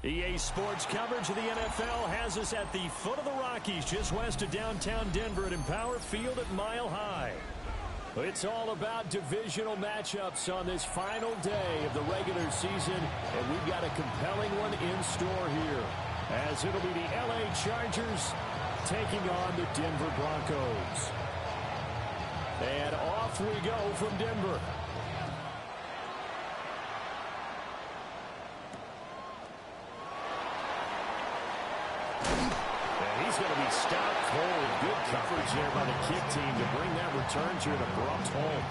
EA Sports coverage of the NFL has us at the foot of the Rockies, just west of downtown Denver at Empower Field at Mile High. It's all about divisional matchups on this final day of the regular season, and we've got a compelling one in store here, as it'll be the LA Chargers taking on the Denver Broncos. And off we go from Denver. He's going to be stopped cold. Good coverage there by the kick team to bring that return to an abrupt halt.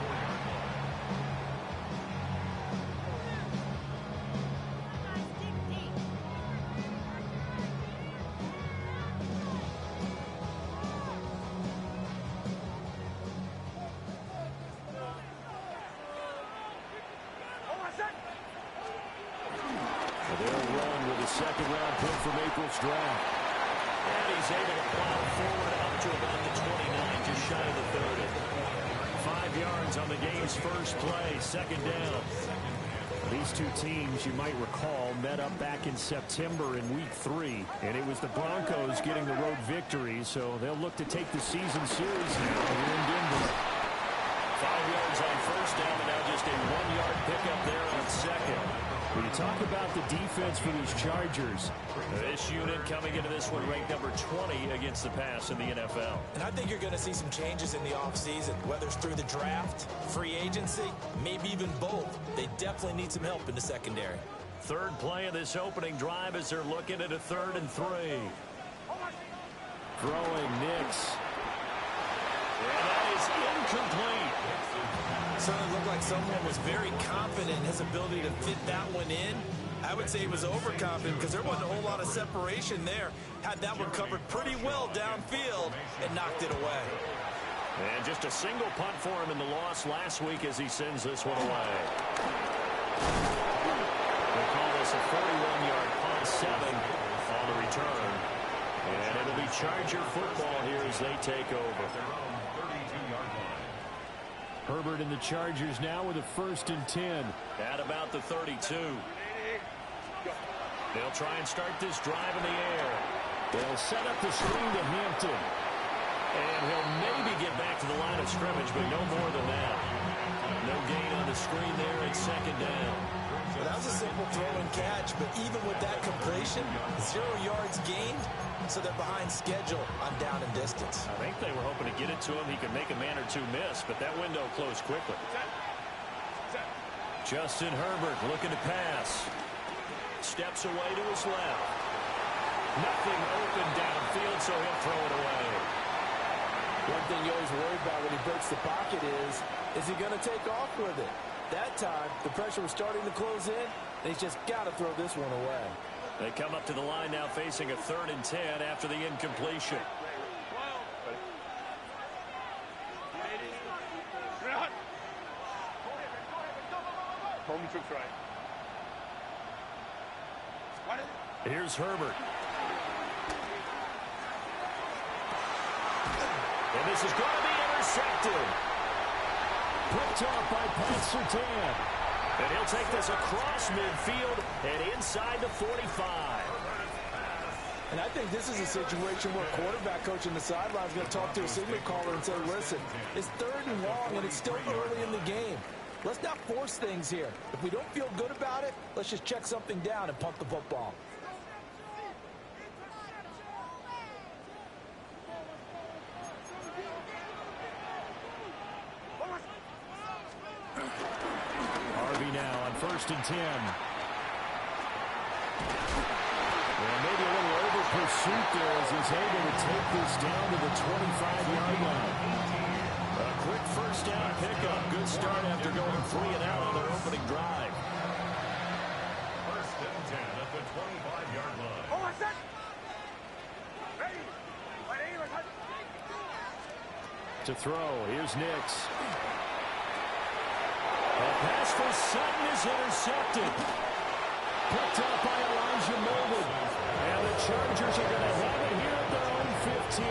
They'll run with a second-round pick from April's draft. And he's able to plow forward up to about the 29, just shy of the 30. 5 yards on the game's first play, second down. These two teams, you might recall, met up back in September in Week 3, and it was the Broncos getting the road victory, so they'll look to take the season series now here in Denver. 5 yards on first down, and now just a 1-yard pickup there on second. When you talk about the defense for these Chargers, this unit coming into this one ranked number 20 against the pass in the NFL. And I think you're going to see some changes in the offseason, whether it's through the draft, free agency, maybe even both. They definitely need some help in the secondary. Third play of this opening drive as they're looking at a 3rd and 3. Throwing Nix. And that is incomplete. Certainly looked like someone was very confident in his ability to fit that one in. I would say he was overconfident because there wasn't a whole lot of separation there. Had that one covered pretty well downfield and knocked it away. And just a single punt for him in the loss last week as he sends this one away. They call this a 41-yard punt, 7 on the return. And it'll be Charger football here as they take over. Herbert and the Chargers now with a 1st and 10. At about the 32. They'll try and start this drive in the air. They'll set up the screen to Hampton. And he'll maybe get back to the line of scrimmage, but no more than that. No gain on the screen there at 2nd down. Well, that was a simple throw and catch, but even with that completion, 0 yards gained, so they're behind schedule on down and distance. I think they were hoping to get it to him. He could make a man or two miss, but that window closed quickly. Justin Herbert looking to pass. Steps away to his left. Nothing open downfield, so he'll throw it away. One thing you always worry about when he breaks the pocket is he going to take off with it? That time, the pressure was starting to close in, and he's just got to throw this one away. They come up to the line now facing a 3rd and 10 after the incompletion. Here's Herbert. And this is going to be intercepted. Picked off by Pat Surtain. And he'll take this across midfield and inside the 45. And I think this is a situation where quarterback coach on the sideline is going to talk to a signal caller and say, listen, it's 3rd and long and it's still early in the game. Let's not force things here. If we don't feel good about it, let's just check something down and punt the football. Harvey now on 1st and 10. And maybe a little over pursuit there as he's able to take this down to the 25-yard line. A quick 1st down pickup. Good start after going 3 and out on their opening drive. 1st and 10 at the 25-yard line. To throw, here's Nix. A pass for Sutton is intercepted. Picked up by Elijah Molden. And the Chargers are going to have it here at their own 15.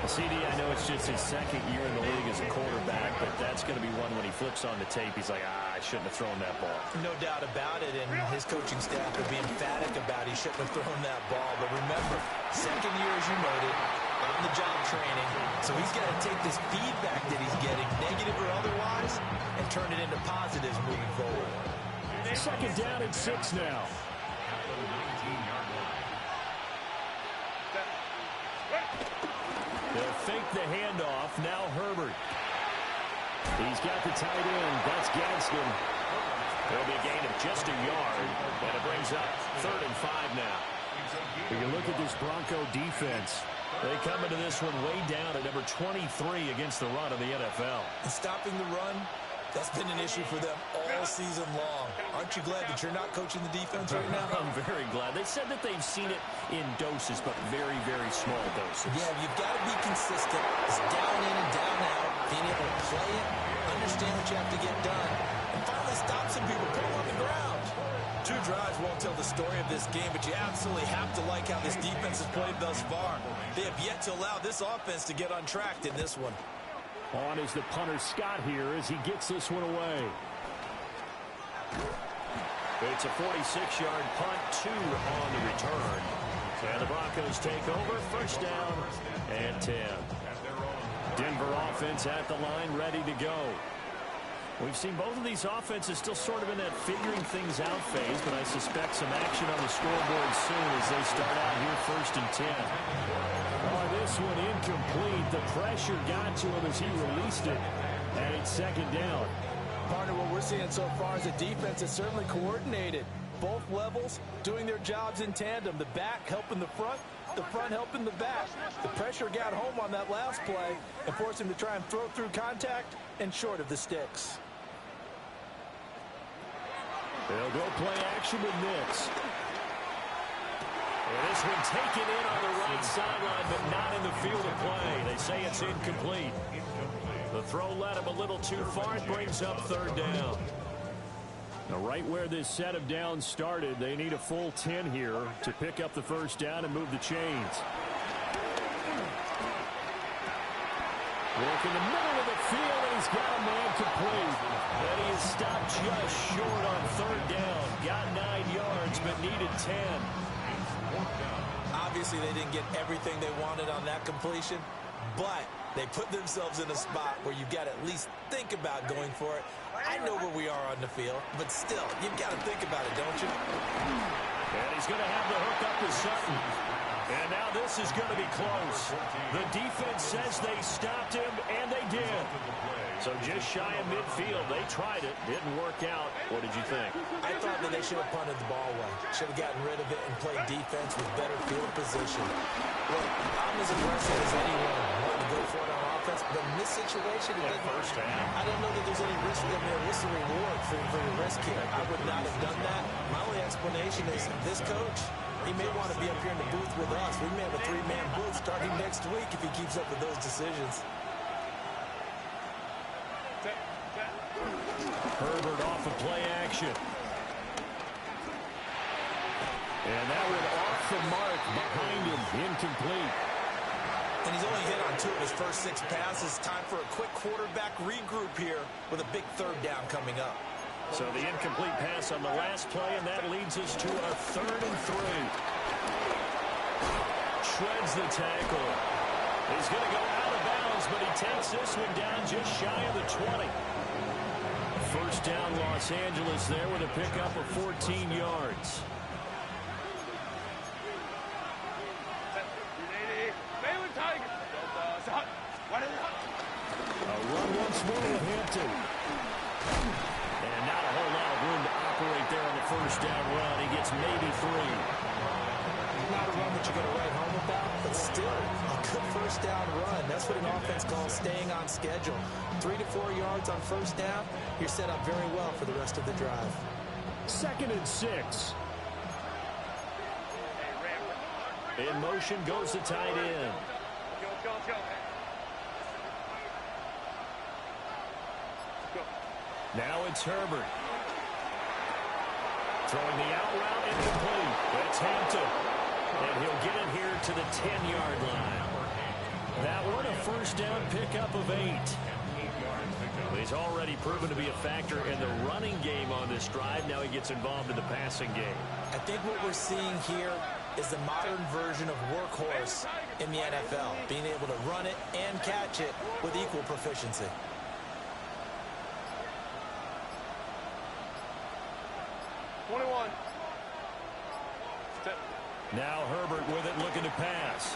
CD, I know it's just his second year in the league as a quarterback, but that's going to be one when he flips on the tape, he's like, I shouldn't have thrown that ball. No doubt about it, and his coaching staff will be emphatic about he shouldn't have thrown that ball. But remember, second year, as you noted, on-the-job training, so he's got to take this feedback that he's getting, negative or otherwise, and turn it into positives moving forward. Second down and 6 now. They'll fake the handoff. Now Herbert. He's got the tight end. That's Gadsden. There'll be a gain of just a yard, and it brings up 3rd and 5 now. When you look at this Bronco defense, they come into this one way down at number 23 against the run of the NFL. And stopping the run, that's been an issue for them all season long. Aren't you glad that you're not coaching the defense right now? I'm very glad. They said that they've seen it in doses, but very, very small doses. Yeah, you've got to be consistent. It's down in and down out. Being able to play it, understand what you have to get done, and finally stop some people putting on the ground. 2 drives won't tell the story of this game, but you absolutely have to like how this defense has played thus far. They have yet to allow this offense to get untracked in this one. On is the punter Scott here as he gets this one away. It's a 46-yard punt, 2 on the return. And the Broncos take over, 1st down and 10. Denver offense at the line, ready to go. We've seen both of these offenses still sort of in that figuring things out phase, but I suspect some action on the scoreboard soon as they start out here 1st and 10. Oh, this one incomplete. The pressure got to him as he released it, and it's 2nd down. Partner, what we're seeing so far is the defense is certainly coordinated. Both levels doing their jobs in tandem. The back helping the front helping the back. The pressure got home on that last play and forced him to try and throw through contact and short of the sticks. They'll go play action with Nix. And this one taken in on the right sideline, but not in the field of play. They say it's incomplete. The throw led him a little too far. It brings up 3rd down. Now, right where this set of downs started, they need a full 10 here to pick up the 1st down and move the chains. Work in the middle of the field, and he's got a man complete. And he is stopped just short on 3rd down. Got 9 yards, but needed 10. Obviously, they didn't get everything they wanted on that completion, but they put themselves in a spot where you've got to at least think about going for it. I know where we are on the field, but still, you've got to think about it, don't you? And he's going to have the hook up to Sutton. And now this is going to be close. The defense says they stopped him, and they did. So just shy of midfield. They tried it. Didn't work out. What did you think? I thought that they should have punted the ball away. Should have gotten rid of it and played defense with better field position. Look, I'm as aggressive as anyone wanting to go for it on offense, but in this situation, it didn't. First down. I don't know that there's any risk. I mean, what's the reward for your risk here? I would not have done that. My only explanation is this coach, he may want to be up here in the booth with us. We may have a 3-man booth starting next week if he keeps up with those decisions. Herbert off of play action. And that one off the mark behind him, incomplete. And he's only hit on 2 of his first 6 passes. Time for a quick quarterback regroup here with a big 3rd down coming up. So the incomplete pass on the last play, and that leads us to a 3rd and 3. Shreds the tackle. He's going to go out of bounds, but he takes this one down just shy of the 20. First down, Los Angeles there with a pickup of 14 yards. A run once more with Hampton. And not a whole lot of room to operate there on the first down run. He gets maybe 3. Not a run that you're going to write home about, but still a good first down run. That's what an offense calls staying on schedule. 3 to 4 yards on first down, you're set up very well for the rest of the drive. 2nd and 6. In motion goes the tight end. Now it's Herbert. Throwing the out route incomplete. It's Hampton. And he'll get it here to the 10-yard line. That one a first down pickup of 8. He's already proven to be a factor in the running game on this drive. Now he gets involved in the passing game. I think what we're seeing here is the modern version of workhorse in the NFL, being able to run it and catch it with equal proficiency. Now Herbert with it, looking to pass.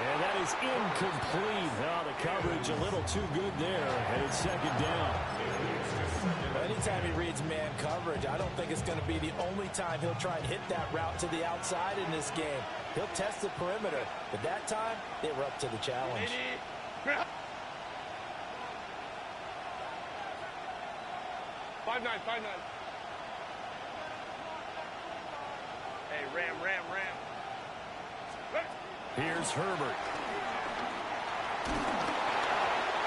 And that is incomplete. Oh, the coverage a little too good there, and it's second down. Anytime he reads man coverage, I don't think it's going to be the only time he'll try and hit that route to the outside in this game. He'll test the perimeter, but that time, they were up to the challenge. Hey, Ram. Here's Herbert.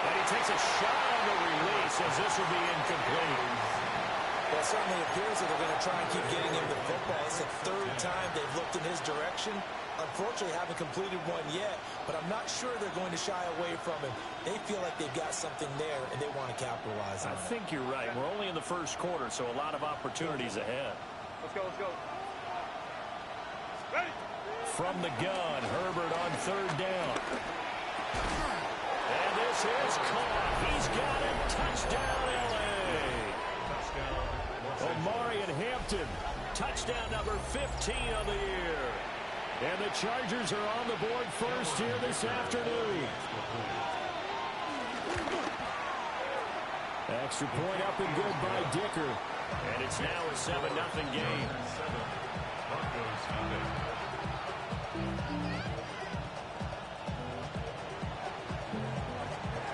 And he takes a shot on the release as this will be incomplete. Well, it certainly appears that they're going to try and keep getting him the football. It's the third time they've looked in his direction. Unfortunately, haven't completed one yet, but I'm not sure they're going to shy away from him. They feel like they've got something there, and they want to capitalize on it. I think you're right. We're only in the first quarter, so a lot of opportunities ahead. Let's go. Ready? From the gun, Herbert on third down. And this is caught. He's got it. Touchdown, L.A. Omari and Hampton. Touchdown number 15 on the year. And the Chargers are on the board first here this afternoon. Extra point up and good by Dicker. And it's now a 7-0 game.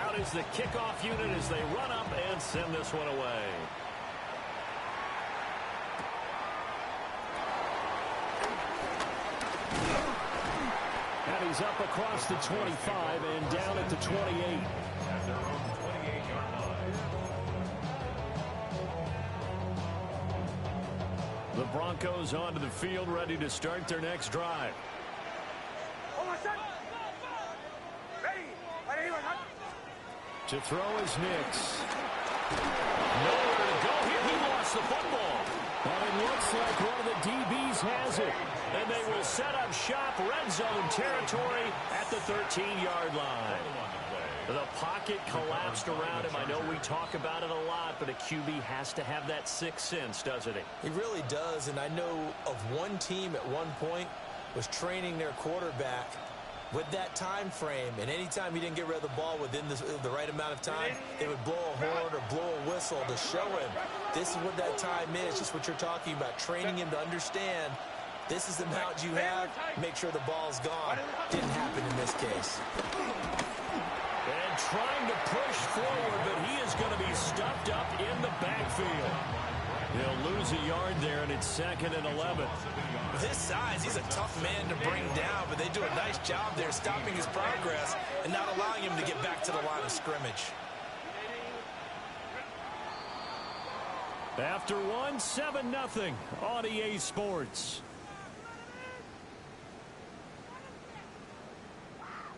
Out is the kickoff unit as they run up and send this one away. And he's up across the 25 and down at the 28. The Broncos onto the field, ready to start their next drive. To throw is Nix. Nowhere to go here. He lost the football. And it looks like one of the DBs has it. And they will set up shop, red zone territory at the 13-yard line. The pocket collapsed around him. I know we talk about it a lot, but a QB has to have that sixth sense, doesn't he? He really does, and I know of one team at one point was training their quarterback with that time frame, and anytime he didn't get rid of the ball within the right amount of time, they would blow a horn or blow a whistle to show him this is what that time is, just what you're talking about, training him to understand this is the amount you have, make sure the ball's gone. Didn't happen in this case. And trying to push forward, but he is going to be stuffed up in the backfield. He'll lose a yard there, and it's 2nd and 11. With his size, he's a tough man to bring down, but they do a nice job there stopping his progress and not allowing him to get back to the line of scrimmage. After one, 7-0 on EA Sports.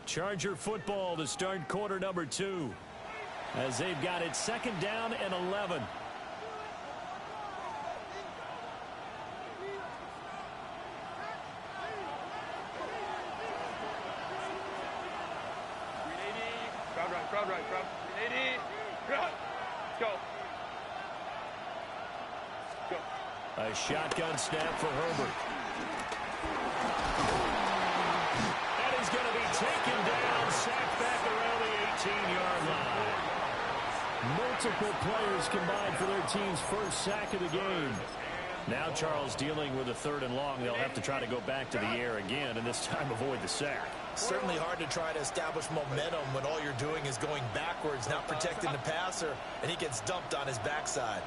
Charger football to start quarter number 2 as they've got it 2nd down and 11. Crowd right. 80. Crowd. Go. A shotgun snap for Herbert. And he's going to be taken down, sacked back around the 18-yard line. Multiple players combined for their team's first sack of the game. Now Charles dealing with a 3rd and long. They'll have to try to go back to the air again, and this time avoid the sack. Certainly hard to try to establish momentum when all you're doing is going backwards, not protecting the passer, and he gets dumped on his backside.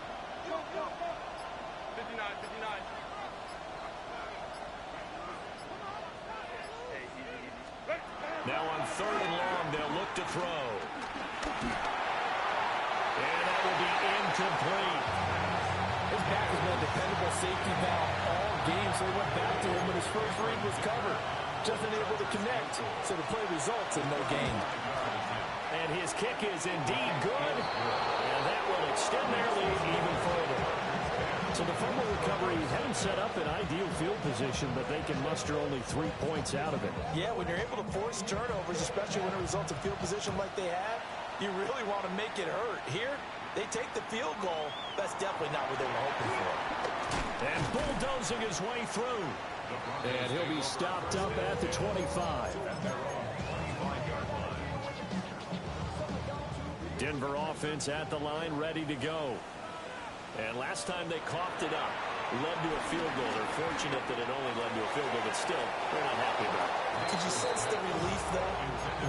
59. Now on 3rd and long, they'll look to throw. And that will be incomplete. His back has been a dependable safety valve all game, so they went back to him, but his first read was covered. Just unable to connect, so the play results in no gain. And his kick is indeed good, and that will extend their lead even further. So the fumble recovery had him set up in ideal field position, but they can muster only 3 points out of it. Yeah, when you're able to force turnovers, especially when it results in field position like they have, you really want to make it hurt. Here, they take the field goal. That's definitely not what they were hoping for. And bulldozing his way through. And he'll be stopped up at the 25. Denver offense at the line, ready to go. And last time they coughed it up, led to a field goal. They're fortunate that it only led to a field goal, but still, they're not happy about it. Could you sense the relief, though,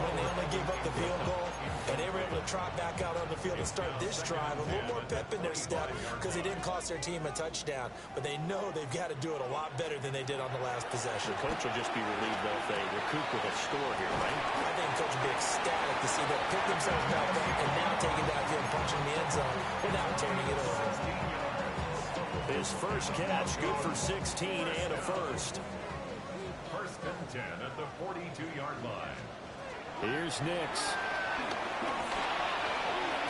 when they only gave up the field goal and they were able to trot back out on the field and start this drive? A little more pep in their step because they didn't cost their team a touchdown, but they know they've got to do it a lot better than they did on the last possession. The coach will just be relieved though if they recoup with a score here, right? I think the coach will be ecstatic to see them pick themselves back up and now taking downfield and punching the end zone without turning it over. His first catch, good for 16 and a first. First and 10 at the 42-yard line. Here's Nix.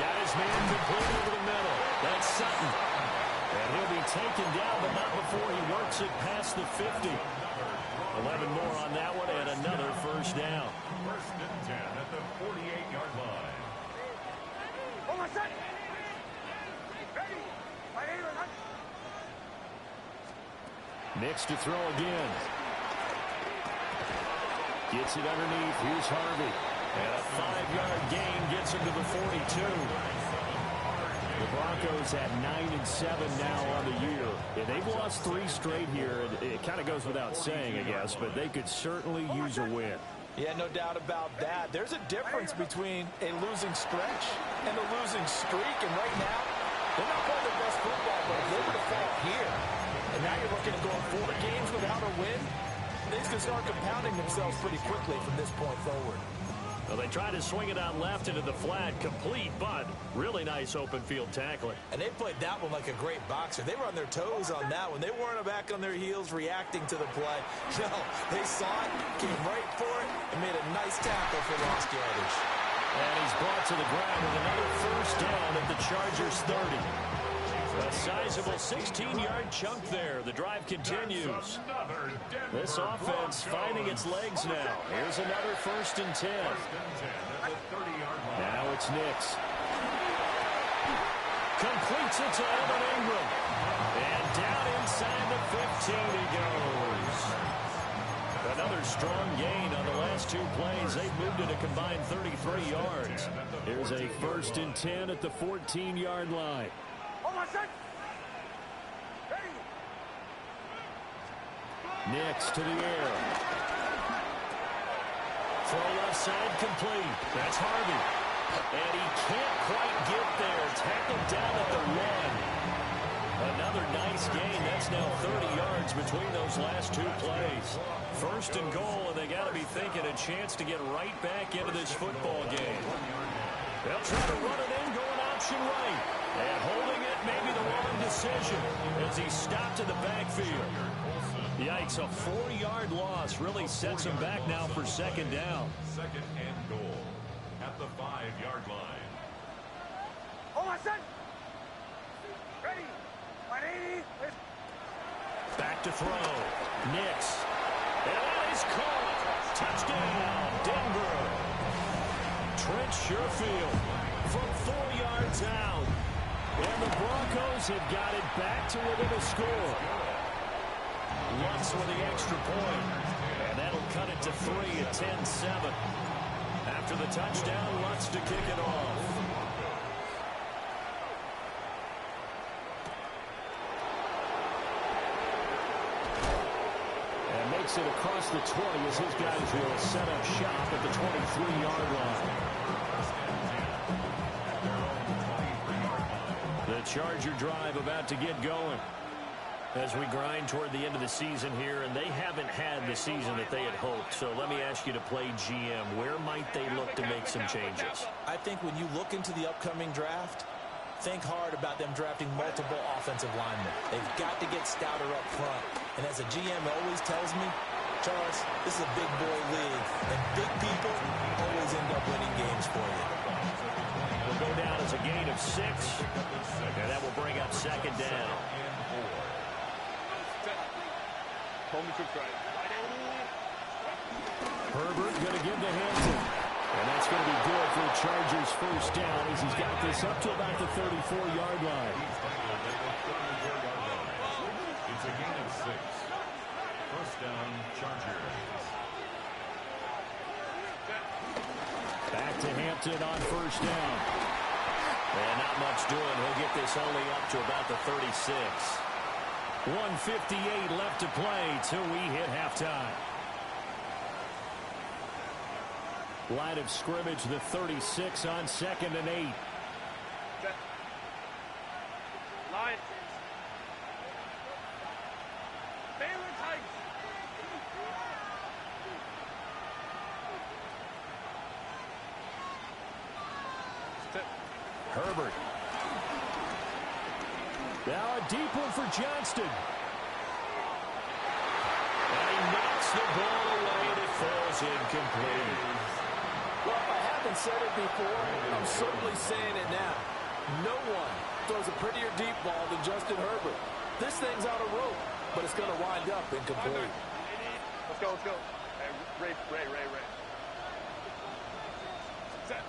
Got his man complete over the middle. That's Sutton. And he'll be taken down, but not before he works it past the 50. 11 more on that one, and another first down. First and 10 at the 48-yard line. Nix to throw again. Gets it underneath. Here's Harvey. And a 5-yard gain gets him to the 42. The Broncos at 9-7 now on the year. And they've lost 3 straight here. It kind of goes without saying, I guess, but they could certainly use a win. Yeah, no doubt about that. There's a difference between a losing stretch and a losing streak. And right now, they're not playing their best football, but if they were to fall here, and now you're looking at going 4 games without a win, things can start compounding themselves pretty quickly from this point forward. Well, they try to swing it out left into the flat, complete, but really nice open field tackling. And they played that one like a great boxer. They were on their toes on that one. They weren't back on their heels reacting to the play. No, they saw it, came right for it, and made a nice tackle for lost yardage. And he's brought to the ground with another first down at the Chargers 30. A sizable 16-yard chunk there. The drive continues. This offense finding its legs now. Here's another first and 10. Now it's Nix. Completes it to Evan Ingram. And down inside the 15 he goes. Another strong gain on the last 2 plays. They've moved it a combined 33 yards. Here's a first and 10 at the 14-yard line. Nix to the air. Throw left side complete. That's Harvey. And he can't quite get there. Tackled down at the 1. Another nice gain. That's now 30 yards between those last 2 plays. First and goal, and they got to be thinking a chance to get right back into this football game. They'll try to run it in, going option right. And holding it, maybe the wrong decision as he stopped in the backfield. Yikes, a 4-yard loss really sets him back now for second down. Second and goal at the 5-yard line. Back to throw. Nix. And that is caught. Touchdown, Denver. Trent Sherfield from 4 yards out. And the Broncos have got it back to within a score. Lutz with the extra point. And that'll cut it to 3 at 10-7. After the touchdown, Lutz to kick it off. And makes it across the 20 as his guys will set up shop at the 23-yard line. The Charger drive about to get going as we grind toward the end of the season here, and they haven't had the season that they had hoped. So let me ask you to play GM. Where might they look to make some changes? I think when you look into the upcoming draft, think hard about them drafting multiple offensive linemen. They've got to get stouter up front. And as a GM always tells me, Charles, this is a big boy league, and big people always end up winning games for you. Will go down as a gain of 6, and that will bring up second down. Herbert going to give to Hampton. And that's going to be good for the Chargers' first down as he's got this up to about the 34-yard line. It's a gain of 6. First down, Chargers. Back to Hampton on first down. And not much doing. He'll get this only up to about the 36. 1:58 left to play till we hit halftime. Line of scrimmage, the 36 on 2nd and 8. Line. Baylor Tigers. Herbert. Now a deep one for Johnston. And he knocks the ball away and it falls incomplete. Well, if I haven't said it before, I'm certainly saying it now. No one throws a prettier deep ball than Justin Herbert. This thing's on a rope, but it's going to wind up incomplete. Let's go, let's go. Hey, Ray. Set.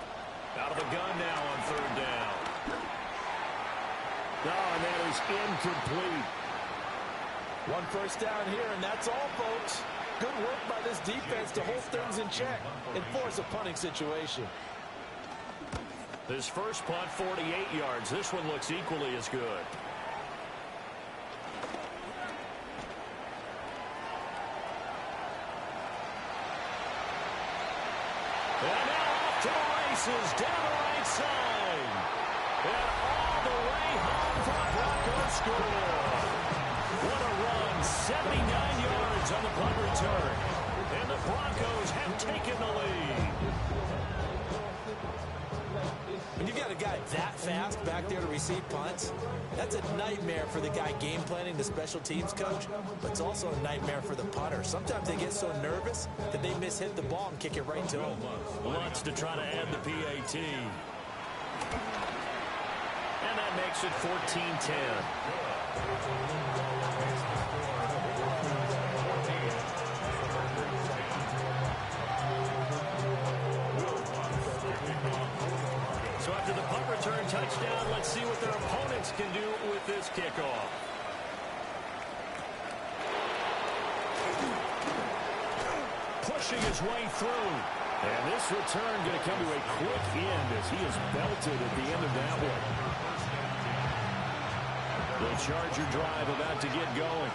Out of the gun now on 3rd down. Oh, and that is incomplete. 1 first down here, and that's all, folks. Good work by this defense to hold things in check and force a punting situation. This first punt, 48 yards. This one looks equally as good. And now off to the races, down the right side. And all the way home for the Broncos score. What a run, 79 yards on the punt return. And the Broncos have taken the lead. When you got a guy that fast back there to receive punts, that's a nightmare for the guy game planning, the special teams coach, but it's also a nightmare for the punter. Sometimes they get so nervous that they mishit the ball and kick it right to him. Wants to try to add the PAT. And that makes it 14-10. So after the punt return touchdown, let's see what their opponents can do with this kickoff. Pushing his way through. And this return going to come to a quick end as he is belted at the end of that one. The Charger drive about to get going.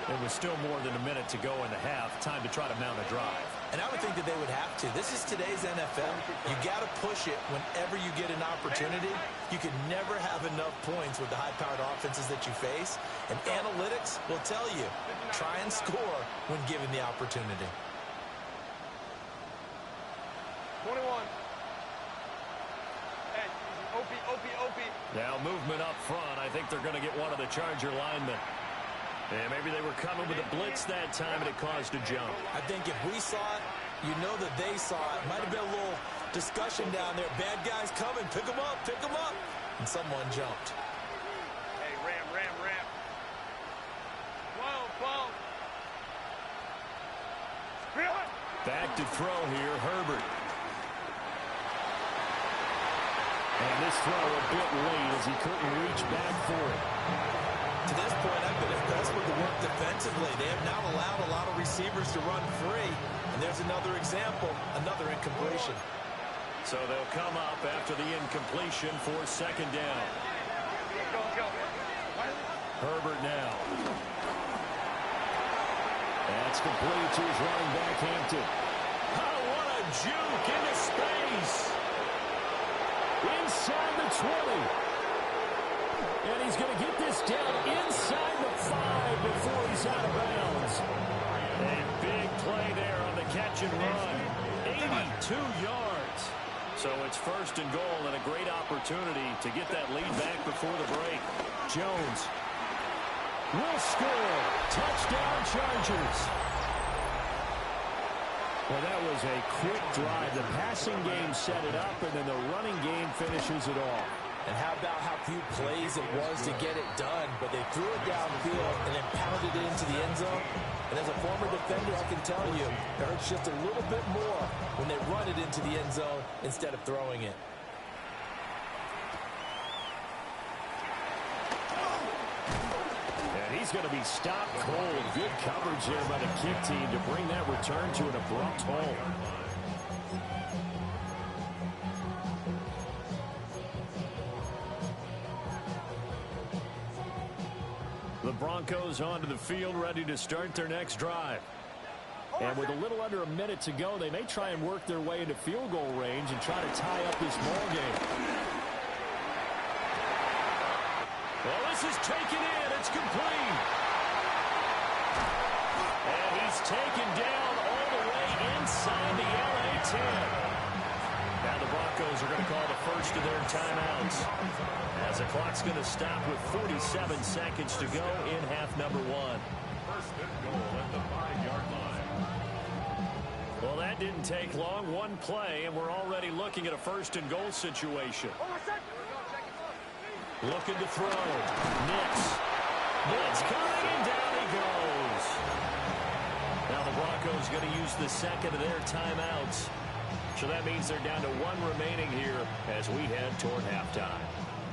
There was still more than a minute to go in the half. Time to try to mount a drive. And I would think that they would have to. This is today's NFL. You got to push it whenever you get an opportunity. You can never have enough points with the high-powered offenses that you face. And analytics will tell you, try and score when given the opportunity. 21. Hey, OP. Now movement up front. I think they're going to get one of the Charger linemen. And maybe they were coming with a blitz that time, and it caused a jump. I think if we saw it, you know that they saw it. Might have been a little discussion down there. Bad guys coming. Pick them up. And someone jumped. Hey, ram. 12. Back to throw here, Herbert. And this throw a bit late as he couldn't reach back for it. To this point, I've been impressed with the work defensively. They have not allowed a lot of receivers to run free. And there's another example, another incompletion. So they'll come up after the incompletion for 2nd down. Let's go. Herbert now. That's complete to his running back, Hampton. Oh, what a juke into space. Inside the 20. And he's going to get this down inside the 5 before he's out of bounds. A big play there on the catch and run. 82 yards. So it's 1st and goal and a great opportunity to get that lead back before the break. Jones. will score. Touchdown, Chargers. Well, that was a quick drive. The passing game set it up, and then the running game finishes it all. And how about how few plays it was to get it done, but they threw it downfield and then pounded it into the end zone. And as a former defender, I can tell you, it hurts just a little bit more when they run it into the end zone instead of throwing it. And he's going to be stopped cold. Good coverage there by the kick team to bring that return to an abrupt halt. The Broncos onto the field, ready to start their next drive. And with a little under a minute to go, they may try and work their way into field goal range and try to tie up this ball game. Well, this is taken in. It's complete. And he's taken down all the way inside the LA 10. Now the Broncos are going to call the first of their timeouts, as the clock's going to stop with 47 seconds to go in half number one. First and goal at the 5-yard line. Well, that didn't take long. One play, and we're already looking at a first and goal situation. Looking to throw. Nix. Blitz coming, and down he goes. Now the Broncos going to use the second of their timeouts. So that means they're down to one remaining here as we head toward halftime.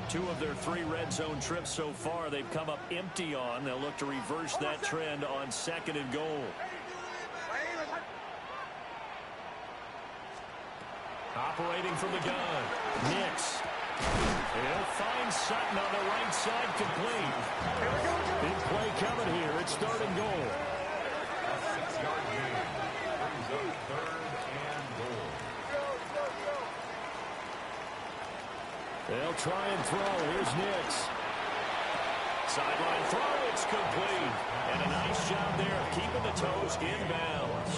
2 of their 3 red zone trips so far they've come up empty on. They'll look to reverse that trend on second and goal. Operating from the gun. Nix. He'll find Sutton on the right side, complete. Big play coming here. It's third and goal. A 6-yard gain brings up third and goal. They'll try and throw. Here's Nix. Sideline throw. It's complete. And a nice job there of keeping the toes inbounds.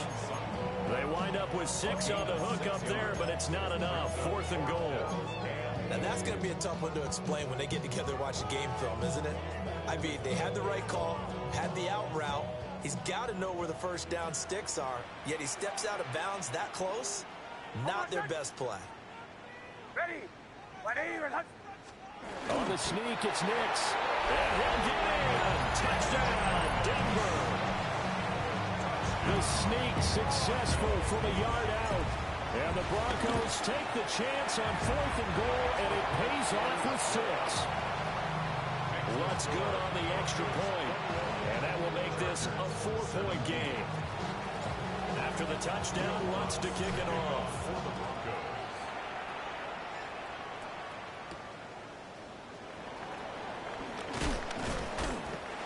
They wind up with 6 on the hook up there, but it's not enough. Fourth and goal. And that's going to be a tough one to explain when they get together and watch a game film, isn't it? I mean, they had the right call, had the out route. He's got to know where the first down sticks are, yet he steps out of bounds that close. Not their best play. Ready. On the sneak, it's Nix. And he'll get in. Touchdown, Denver. The sneak successful from a yard out. And the Broncos take the chance on fourth and goal, and it pays off with 6. What's good on the extra point? And that will make this a 4-point game. After the touchdown, wants to kick it off. For the Broncos.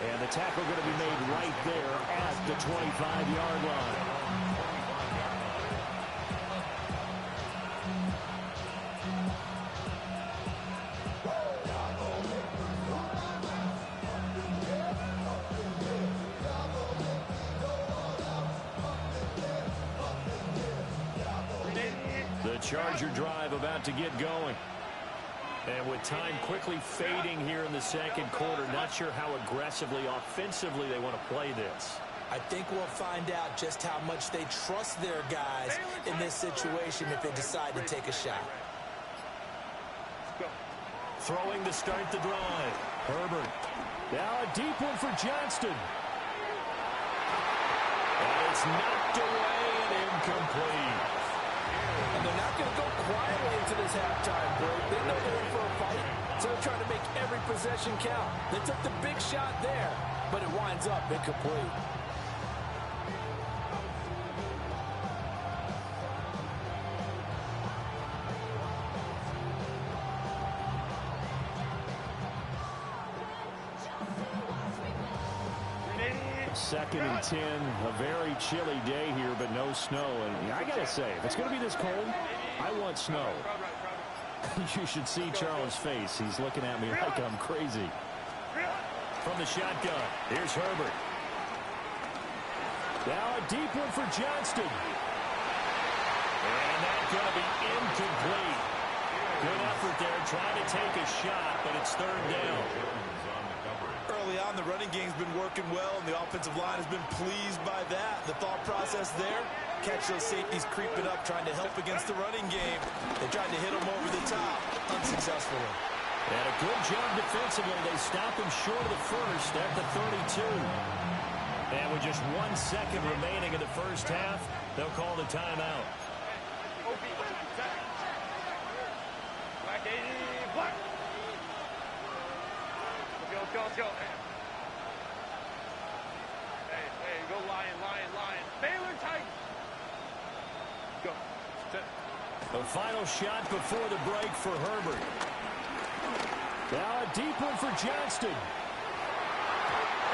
And the tackle going to be made right there at the 25-yard line. The Charger drive about to get going. And with time quickly fading here in the second quarter, not sure how aggressively, offensively they want to play this. I think we'll find out just how much they trust their guys in this situation if they decide to take a shot. Throwing to start the drive. Herbert. Now a deep one for Johnston. And it's knocked away and incomplete. And they're not going to go quietly into this halftime break. They know they're in for a fight, so they're trying to make every possession count. They took the big shot there, but it winds up incomplete. Second and 10, a very chilly day here, but no snow. And I got to say, if it's going to be this cold, I want snow. You should see Charles' face. He's looking at me like I'm crazy. From the shotgun, here's Herbert. Now a deep one for Johnston. And that's going to be incomplete. Good effort there, trying to take a shot, but it's third down. Early down. The running game's been working well, and the offensive line has been pleased by that. The thought process there, catch those safeties creeping up, trying to help against the running game. They tried to hit them over the top, unsuccessfully. And a good job defensively. They stop him short of the first at the 32. And with just 1 second remaining in the first half, they'll call the timeout. Let's go. Hey, go Lion. Baylor Titan. Go. The final shot before the break for Herbert. Now a deep one for Johnston.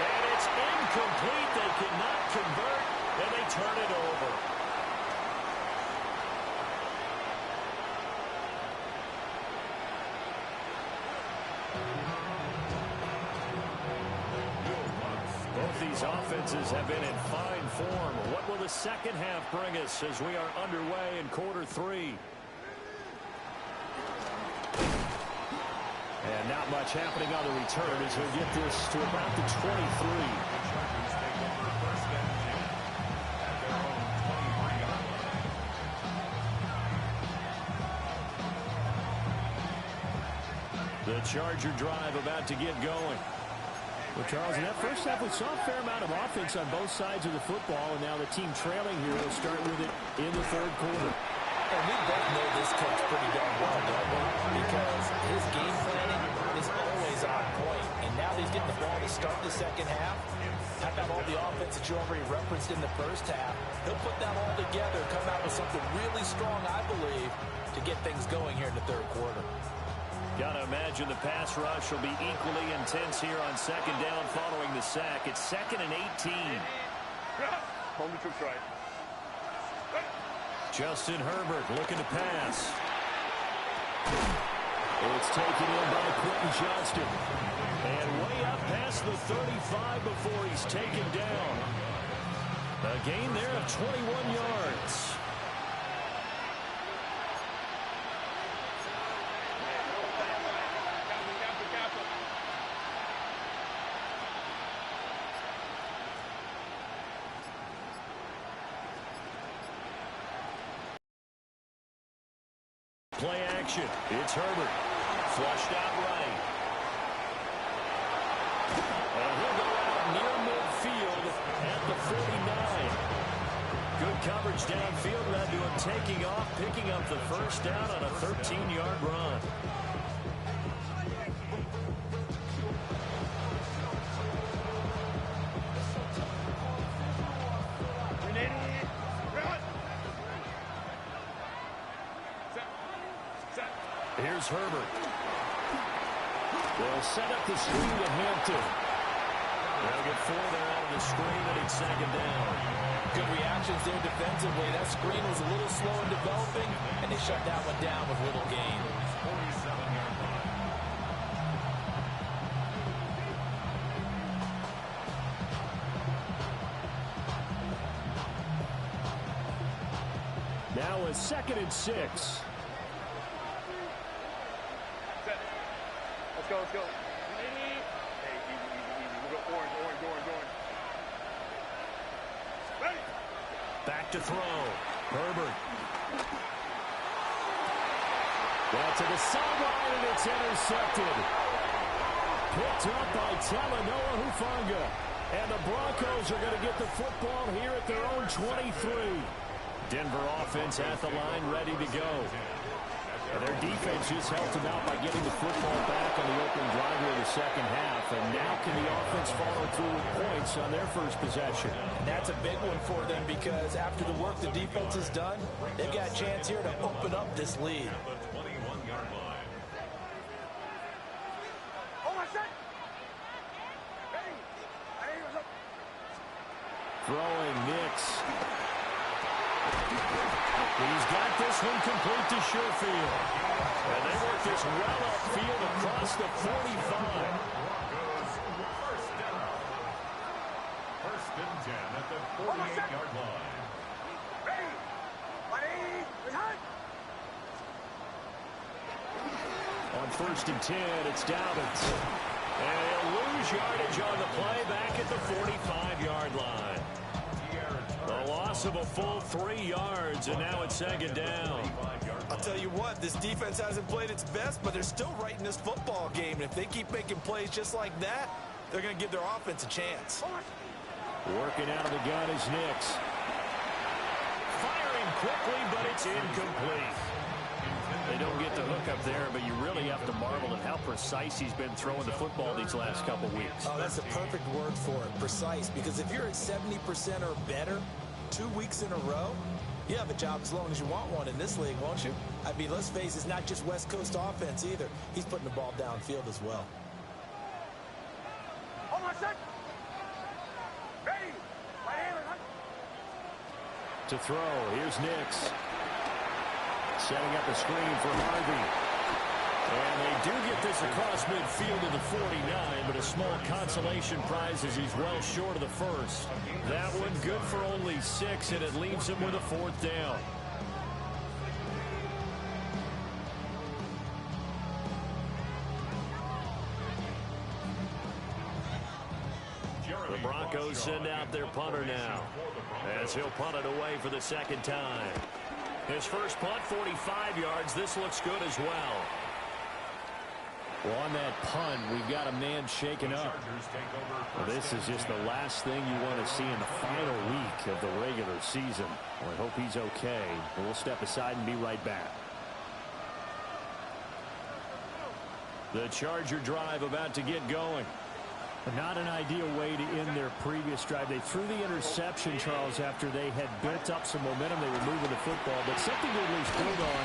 And it's incomplete. They cannot convert, and they turn it over. These offenses have been in fine form. What will the second half bring us as we are underway in quarter 3? And not much happening on the return as we get this to about the 23. The Charger drive about to get going. Well, Charles, in that first half, we saw a fair amount of offense on both sides of the football, and now the team trailing here will start with it in the third quarter. And we both know this coach pretty darn well, don't we? Because his game planning is always on point, and now he's getting the ball to start the second half. How about all the offense that you already referenced in the first half? He'll put that all together, come out with something really strong, I believe, to get things going here in the third quarter. Got to imagine the pass rush will be equally intense here on second down following the sack. It's 2nd and 18. Home to troops right. Justin Herbert looking to pass. It's taken in by Quentin Johnston. And way up past the 35 before he's taken down. A gain there of 21 yards. Play action. It's Herbert. Flushed out right. And he'll go out near midfield at the 49. Good coverage downfield led to him taking off, picking up the first down on a 13-yard run. Here's Herbert. They'll set up the screen to Hampton. They'll get 4 there out of the screen, and it's second down. Good reactions there defensively. That screen was a little slow in developing, and they shut that one down with little gain. 47-yard line. Now a 2nd and 6. Let's go. Hey, easy. We'll go orange. Ready. Back to throw. Herbert. Well, to the sideline, and it's intercepted. Picked up by Talanoa Hufanga. And the Broncos are going to get the football here at their own 23. Denver offense at the line, ready to go. And their defense just helped them out by getting the football back on the opening drive of the second half. And now can the offense follow through with points on their first possession? And that's a big one for them because after the work the defense has done, they've got a chance here to open up this lead. The 21-yard line. Throwing Nix. He's got this one complete to Sherfield. And they work this well upfield across the 45. First down. 1st and 10 at the 48-yard line. On 1st and 10, it's Dobbins. And he'll lose yardage on the play back at the 45-yard line. The loss of a full 3 yards, and now it's second down. I'll tell you what, this defense hasn't played its best, but they're still right in this football game. And if they keep making plays just like that, they're going to give their offense a chance. Working out of the gun is Nix. Firing quickly, but it's incomplete. They don't get the hook up there, but you really have to marvel at how precise he's been throwing the football these last couple weeks. Oh, that's a perfect word for it, precise, because if you're at 70% or better 2 weeks in a row, you have a job as long as you want one in this league, won't you? I mean, let's face it, it's not just West Coast offense either. He's putting the ball downfield as well. To throw, here's Nix. Setting up a screen for Harvey. And they do get this across midfield to the 49, but a small consolation prize as he's well short of the first. That one good for only 6, and it leaves him with a 4th down. The Broncos send out their punter now, as he'll punt it away for the second time. His first punt, 45 yards. This looks good as well. Well, on that punt, we've got a man shaken up. Well, this is just the last thing you want to see in the final week of the regular season. Well, I hope he's okay. And we'll step aside and be right back. The Charger drive about to get going. Not an ideal way to end their previous drive. They threw the interception, Charles, after they had built up some momentum. They were moving the football, but something to at least build on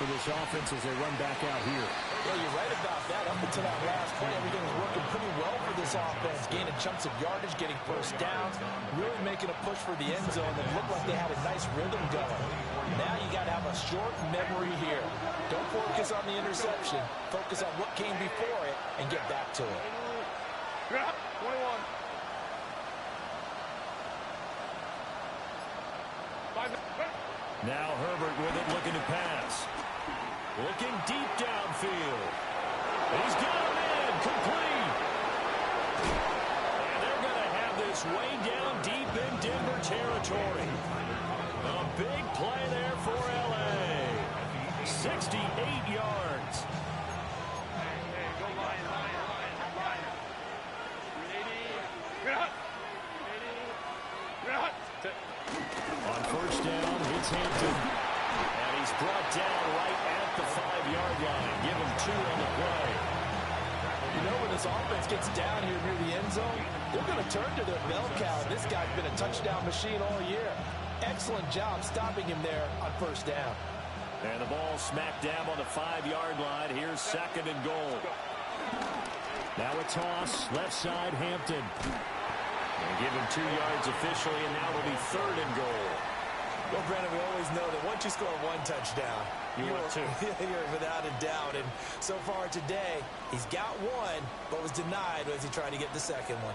for this offense as they run back out here. Well, you're right about that. Up until that last play, everything was working pretty well for this offense. Gaining chunks of yardage, getting first downs, really making a push for the end zone. It looked like they had a nice rhythm going. Now you got to have a short memory here. Don't focus on the interception. Focus on what came before it and get back to it. 21. Now Herbert with it, looking to pass. Looking deep downfield. He's got him in, complete. And they're going to have this way down deep in Denver territory. A big play there for L.A. 68 yards. On first down, it's Hampton. And he's brought down right at the 5-yard line. Give him 2 on the play. You know, when this offense gets down here near the end zone, they're going to turn to their bell cow. This guy's been a touchdown machine all year. Excellent job stopping him there on first down. And the ball smack dab on the 5-yard line. Here's 2nd and goal. Now a toss, left side, Hampton. And give him 2 yards officially, and now it'll be 3rd and goal. Well, Brandon, we always know that once you score 1 touchdown, you're without a doubt. And so far today, he's got 1, but was denied as he tried to get the second one.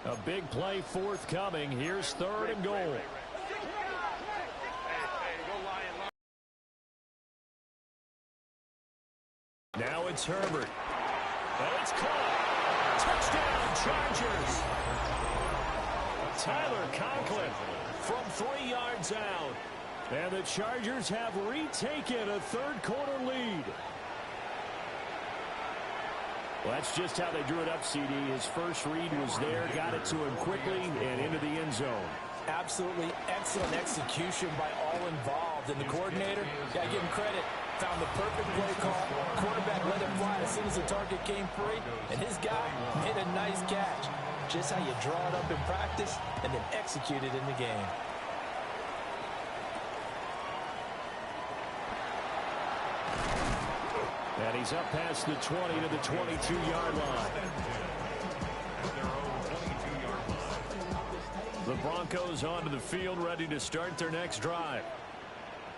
A big play forthcoming. Here's 3rd and goal. Now it's Herbert. And it's caught. Touchdown, Chargers. Tyler Conklin from 3 yards out. And the Chargers have retaken a 3rd quarter lead. Well, that's just how they drew it up, CD. His first read was there, got it to him quickly, and into the end zone. Absolutely excellent execution by all involved. And the coordinator, got to give him credit, found the perfect play call. Quarterback let it fly as soon as the target came free, and his guy made a nice catch. Just how you draw it up in practice and then execute it in the game. And he's up past the 20 to the 22-yard line. The Broncos onto the field, ready to start their next drive.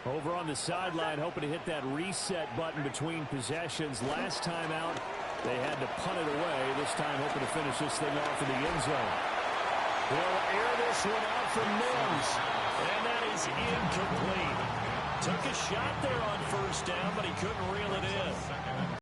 Over on the sideline, hoping to hit that reset button between possessions. Last time out, They had to punt it away, this time hoping to finish this thing off in the end zone. They'll air this one out from Mims. And that is incomplete. Took a shot there on first down, but he couldn't reel